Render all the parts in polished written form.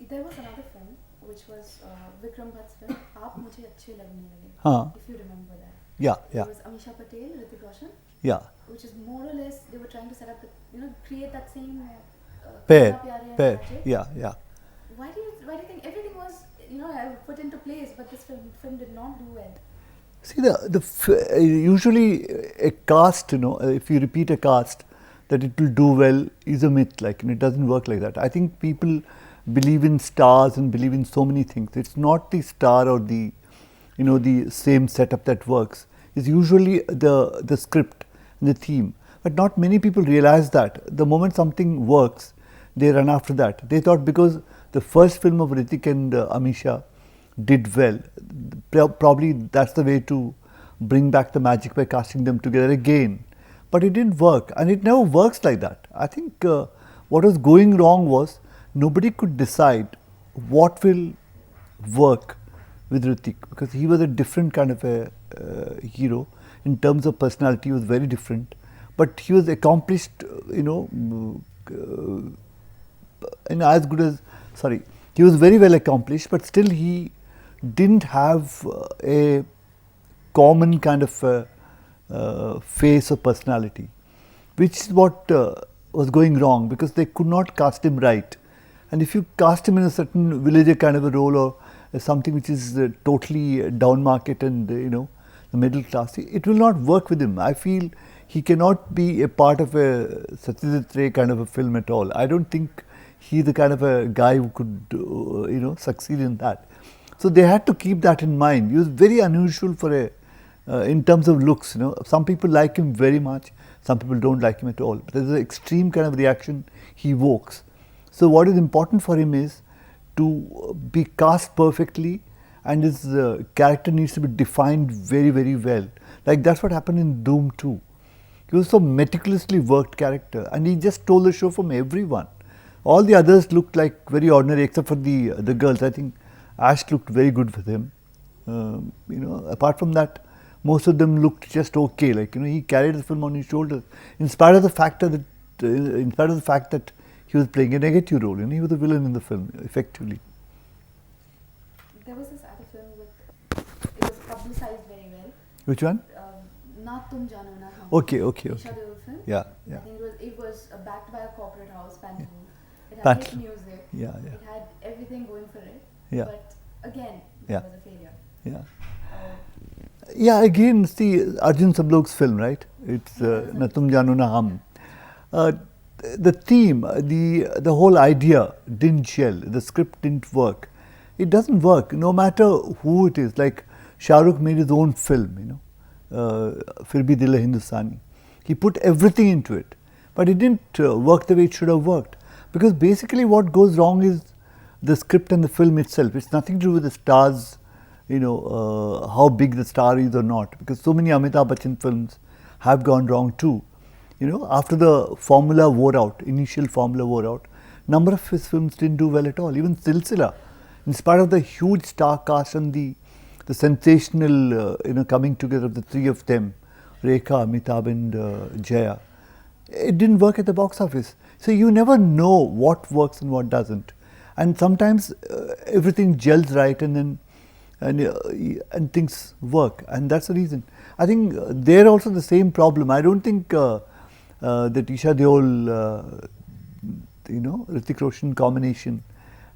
There was another film which was Vikram Bhatt's film, आप मुझे अच्छे लगने लगे. हाँ. If you remember that. Yeah. It was Amisha Patel, Hrithik Roshan. Yeah. Which is more or less they were trying to set up the, create that same Pair. Magic. Yeah. Why do you think everything was put into place, but this film did not do well? See, usually a cast, if you repeat a cast, that it will do well is a myth. It doesn't work like that. I think people believe in stars and believe in so many things. It's not the star or the same setup that works. It's usually the script and the theme. But not many people realize that the moment something works, they run after that. They thought because the first film of Hrithik and Amisha did well, probably that's the way to bring back the magic by casting them together again. But it didn't work, and it never works like that. I think what was going wrong was nobody could decide what will work with Hrithik, because he was a different kind of a hero in terms of personality. He was very different, but he was accomplished, and as good as, he was very well accomplished, but still he didn't have a common kind of face or personality, which is what was going wrong, because they could not cast him right. And if you cast him in a certain villager kind of a role, or something which is totally down market and the middle class, it will not work with him. I feel he cannot be a part of a Satyajit Ray kind of a film at all. I don't think he's the kind of a guy who could succeed in that. So they had to keep that in mind. He was very unusual for in terms of looks. Some people like him very much, some people don't like him at all. But there's an extreme kind of reaction he evokes. So what is important for him is to be cast perfectly, and his character needs to be defined very, very well. That's what happened in Dhoom 2. He was so meticulously worked character, and he just stole the show from everyone. All the others looked like very ordinary, except for the girls. I think Ash looked very good with him. Apart from that, most of them looked just okay. He carried the film on his shoulders, in spite of the fact that he was playing a negative role. He was a villain in the film, effectively. There was this other film it was publicized very well. Which one? Na Tum Jaano Na Hum. Okay. Esha Deol film. Yeah. I think it was backed by a corporate house, Pantaloon. It had Pantaloon. hit music. Yeah. It had everything going for it. Yeah. But again, it was a failure. Yeah. Yeah, again, see, Arjun Sablok's film, right? It's Na Tum Jaano Na Hum. The theme, the whole idea didn't gel. The script didn't work. It doesn't work, no matter who it is. Like Shah Rukh made his own film, Phir Bhi Dil Hai Hindustani. He put everything into it, but it didn't work the way it should have worked. Because basically what goes wrong is the script and the film itself. It's nothing to do with the stars, how big the star is or not. Because so many Amitabh Bachchan films have gone wrong too. After the formula wore out, initial formula wore out, number of his films didn't do well at all. Even Silsila, in spite of the huge star cast and the sensational, coming together of the three of them, Rekha, Amitabh and Jaya, it didn't work at the box office. So you never know what works and what doesn't. And sometimes everything gels right, and then and things work, and that's the reason. I think they're also the same problem. I don't think that Esha Deol, Hrithik Roshan combination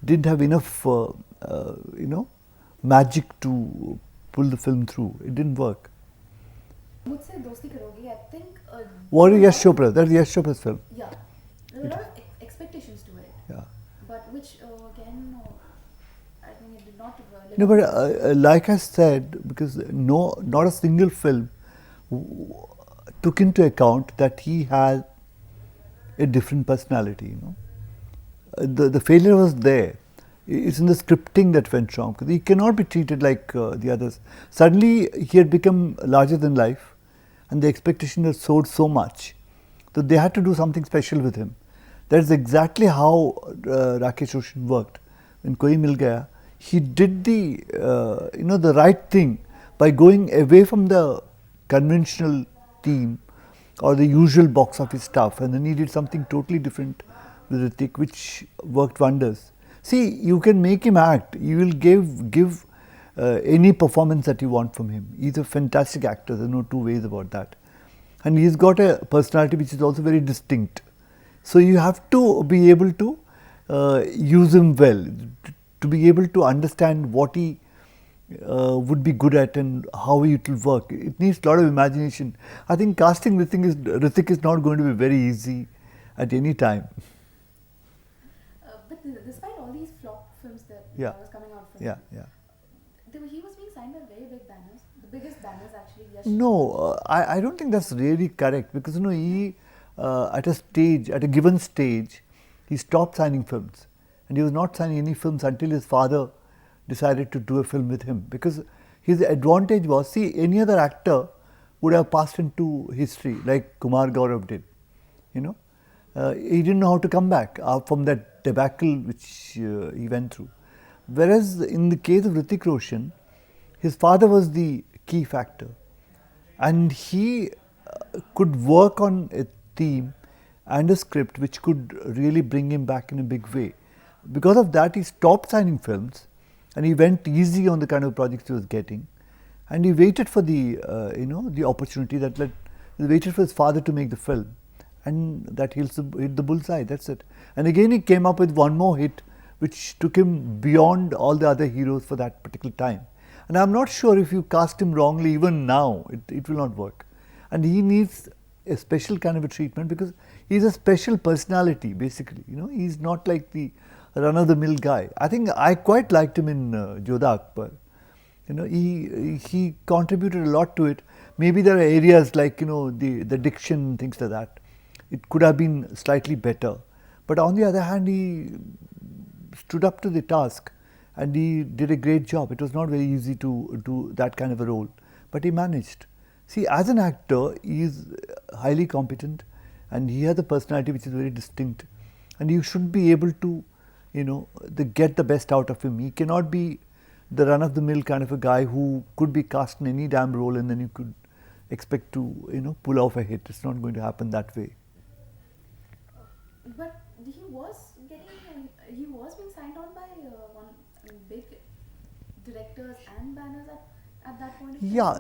didn't have enough, magic to pull the film through. It didn't work. मुझसे दोस्ती करोगी, I think. What is Yash Chopra? That's Yash Chopra's film. Yeah, there were a lot of expectations to it. Yeah. But which again, I think it did not. No, but like I said, because not a single film took into account that he had a different personality. The failure was there. It's in the scripting that went wrong, because he cannot be treated like the others. Suddenly he had become larger than life, and the expectation had soared so much that they had to do something special with him. That's exactly how Rakesh Roshan worked. When Koi Mil Gaya, he did the right thing by going away from the conventional theme or the usual box office stuff, and then he did something totally different with Hrithik, which worked wonders. See, you can make him act. You will give any performance that you want from him. He's a fantastic actor. There's no two ways about that. And he's got a personality which is also very distinct. So you have to be able to use him well, to be able to understand what he would be good at and how it will work. It needs a lot of imagination. I think casting Hrithik is not going to be very easy at any time. But despite all these flop films that Yeah. was coming out from Yeah, him, yeah. he was being signed by very big banners, the biggest banners actually. No, I don't think that's really correct, because he at a given stage, he stopped signing films, and he was not signing any films until his father decided to do a film with him, because his advantage was, see, any other actor would have passed into history like Kumar Gaurav did, you know. He didn't know how to come back from that debacle which he went through. Whereas in the case of Hrithik Roshan, his father was the key factor, and he could work on a theme and a script which could really bring him back in a big way. Because of that, he stopped signing films, and he went easy on the kind of projects he was getting, and he waited for the the opportunity he waited for his father to make the film, and that hit the bullseye. That's it. And again, he came up with one more hit, which took him beyond all the other heroes for that particular time. And I'm not sure if you cast him wrongly, even now, it will not work. And he needs a special kind of a treatment, because he's a special personality, basically. He's not like the run-of-the-mill guy. I think I quite liked him in Jodha Akbar. He contributed a lot to it. Maybe there are areas like, the diction, things like that. It could have been slightly better. But on the other hand, he stood up to the task, and he did a great job. It was not very easy to do that kind of a role, but he managed. See, as an actor, he is highly competent, and he has a personality which is very distinct, and you should be able to, get the best out of him. He cannot be the run-of-the-mill kind of a guy who could be cast in any damn role, and then you could expect to, pull off a hit. It's not going to happen that way. But he was being signed on by one big directors and banners at that point. Yeah,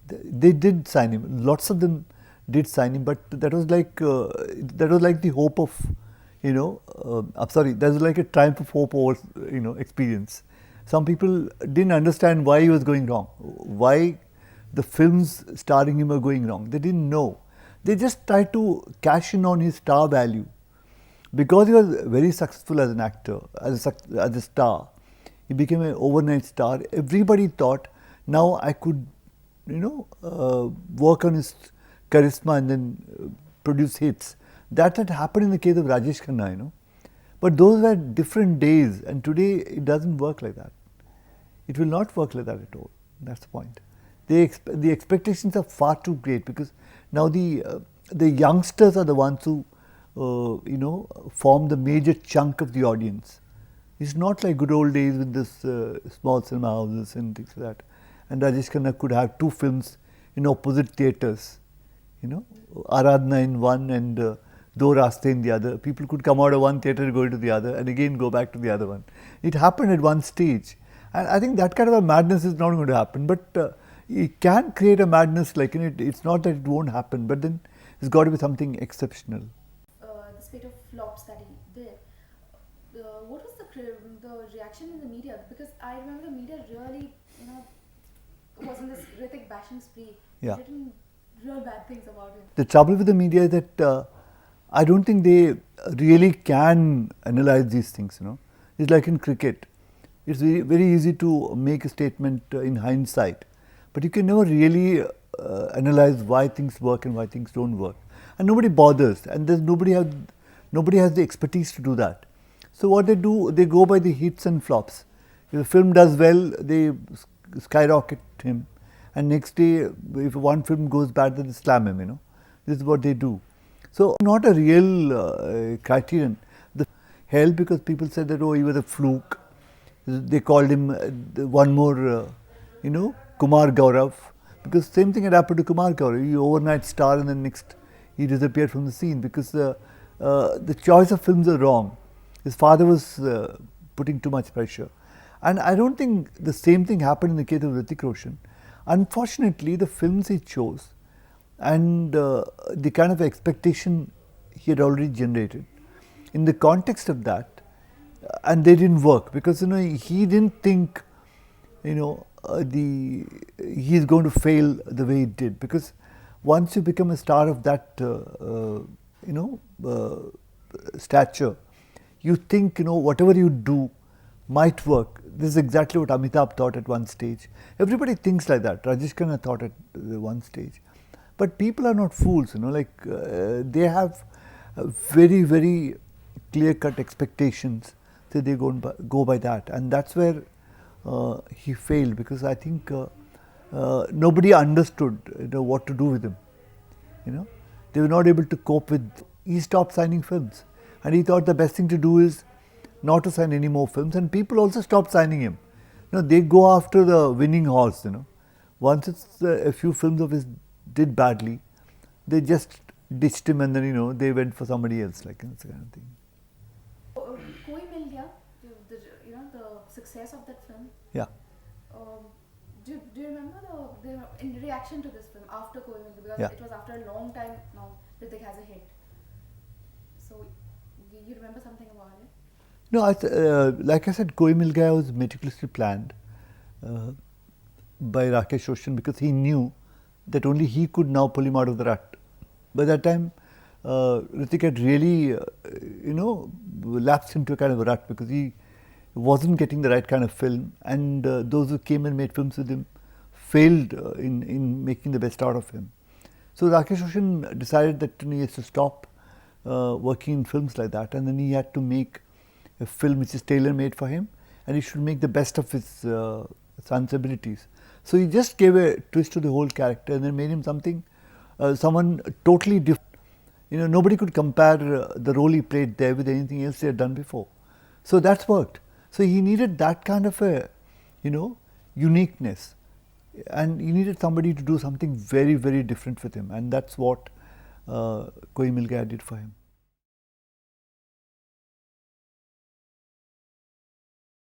they did sign him. Lots of them did sign him, but that was like the hope of, I'm sorry, that was like a triumph of hope over, experience. Some people didn't understand why he was going wrong, why the films starring him were going wrong. They didn't know. They just tried to cash in on his star value. Because he was very successful as an actor, as a star, he became an overnight star. Everybody thought, now I could, work on his charisma and then produce hits. That had happened in the case of Rajesh Khanna, But those were different days, and today it doesn't work like that. It will not work like that at all. That's the point. The expectations are far too great, because now the youngsters are the ones who form the major chunk of the audience. It's not like good old days with this small cinema houses and things like that. And Rajesh Khanna could have two films in opposite theatres, Aradhana in one and Do Raste in the other. People could come out of one theatre, go into the other, and again go back to the other one. It happened at one stage. And I think that kind of a madness is not going to happen. But it can create a madness, like it's not that it won't happen, but then it's got to be something exceptional. The spate of flops that he did, what was the reaction in the media? Because I remember the media really, was in this Hrithik bashing spree. Yeah. Written real bad things about him. The trouble with the media is that I don't think they really can analyze these things. It's like in cricket. It's very, very easy to make a statement in hindsight, but you can never really analyze why things work and why things don't work. And nobody bothers, and there's nobody has the expertise to do that. So what they do, they go by the hits and flops. If the film does well, they skyrocket him, and next day, if one film goes bad, then they slam him. This is what they do. So not a real criterion. The hell, because people said that, oh, he was a fluke. They called him one more, Kumar Gaurav, because same thing had happened to Kumar Gaurav. He overnight star, and then next he disappeared from the scene, because the choice of films are wrong. His father was putting too much pressure. And I don't think the same thing happened in the case of Hrithik Roshan. Unfortunately, the films he chose and the kind of expectation he had already generated, in the context of that, and they didn't work because he didn't think he's going to fail the way he did, because once you become a star of that stature, you think whatever you do might work. This is exactly what Amitabh thought at one stage. Everybody thinks like that. Rajesh Khanna thought at one stage. But people are not fools, they have very, very clear-cut expectations, so they go by that. And that's where he failed, because I think nobody understood what to do with him. They were not able to cope with. He stopped signing films, and he thought the best thing to do is not to sign any more films, and people also stopped signing him. They go after the winning horse. Once it's a few films of his did badly, they just ditched him, and then they went for somebody else, like that kind of thing. Koi Mil Gaya, the success of that film. Yeah. Do you remember the in reaction to this film after Koi Mil Gaya? Because Yeah. it was after a long time now Hrithik has a hit. So you remember something about it? No, like I said, Koi Mil Gaya was meticulously planned by Hrithik Roshan, because he knew that only he could now pull him out of the rut. By that time, Hrithik had really, lapsed into a kind of a rut, because he wasn't getting the right kind of film, and those who came and made films with him failed in making the best out of him. So Hrithik Roshan decided that he has to stop working in films like that, and then he had to make a film which is tailor-made for him, and he should make the best of his son's abilities. So he just gave a twist to the whole character, and then made him someone totally different. Nobody could compare the role he played there with anything else they had done before. So that's worked. So he needed that kind of a, uniqueness, and he needed somebody to do something very, very different with him, and that's what Koi Mil Gaya did for him.